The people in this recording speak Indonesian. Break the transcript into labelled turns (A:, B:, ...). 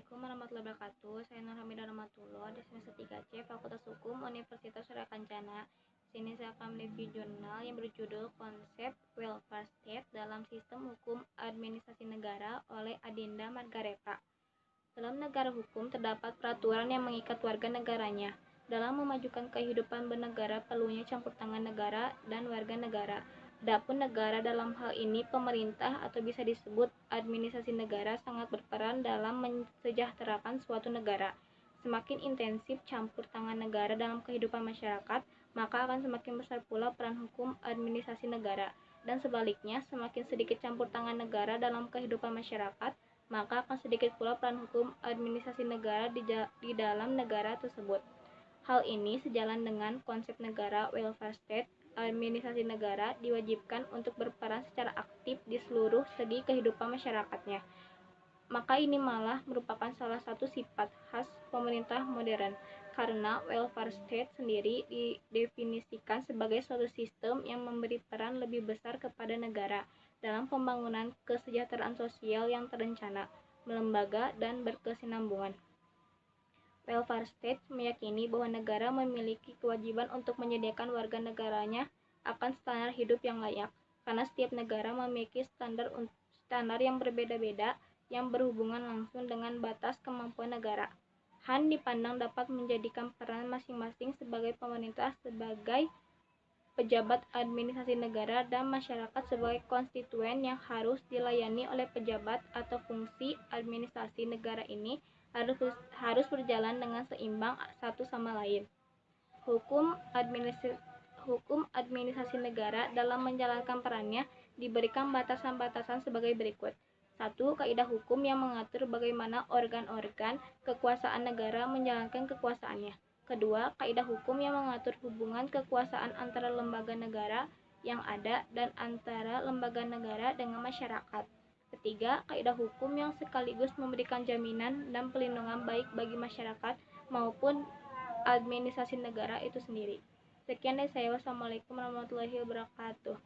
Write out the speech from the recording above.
A: Assalamualaikum warahmatullahi wabarakatuh. Saya Nur Hamidah Rahmatullah dari semester 3C Fakultas Hukum Universitas Surya Kencana. Sini saya akan mereview jurnal yang berjudul Konsep Welfare State dalam Sistem Hukum Administrasi Negara oleh Adinda Margareta. Dalam negara hukum terdapat peraturan yang mengikat warga negaranya. Dalam memajukan kehidupan bernegara perlunya campur tangan negara dan warga negara. Adapun negara dalam hal ini pemerintah atau bisa disebut administrasi negara sangat berperan dalam mensejahterakan suatu negara. Semakin intensif campur tangan negara dalam kehidupan masyarakat, maka akan semakin besar pula peran hukum administrasi negara. Dan sebaliknya, semakin sedikit campur tangan negara dalam kehidupan masyarakat, maka akan sedikit pula peran hukum administrasi negara di dalam negara tersebut. Hal ini sejalan dengan konsep negara welfare state. Administrasi negara diwajibkan untuk berperan secara aktif di seluruh segi kehidupan masyarakatnya. Maka ini malah merupakan salah satu sifat khas pemerintah modern, karena welfare state sendiri didefinisikan sebagai suatu sistem yang memberi peran lebih besar kepada negara dalam pembangunan kesejahteraan sosial yang terencana, melembaga, dan berkesinambungan. Welfare state meyakini bahwa negara memiliki kewajiban untuk menyediakan warga negaranya akan standar hidup yang layak, karena setiap negara memiliki standar yang berbeda-beda yang berhubungan langsung dengan batas kemampuan negara. Han dipandang dapat menjadikan peran masing-masing sebagai pemerintah sebagai pejabat administrasi negara dan masyarakat sebagai konstituen yang harus dilayani oleh pejabat atau fungsi administrasi negara ini harus berjalan dengan seimbang satu sama lain. Hukum administrasi negara dalam menjalankan perannya diberikan batasan-batasan sebagai berikut. 1. Kaidah hukum yang mengatur bagaimana organ-organ kekuasaan negara menjalankan kekuasaannya. Kedua, kaidah hukum yang mengatur hubungan kekuasaan antara lembaga negara yang ada dan antara lembaga negara dengan masyarakat. Ketiga, kaidah hukum yang sekaligus memberikan jaminan dan perlindungan baik bagi masyarakat maupun administrasi negara itu sendiri. Sekian dari saya. Wassalamualaikum warahmatullahi wabarakatuh.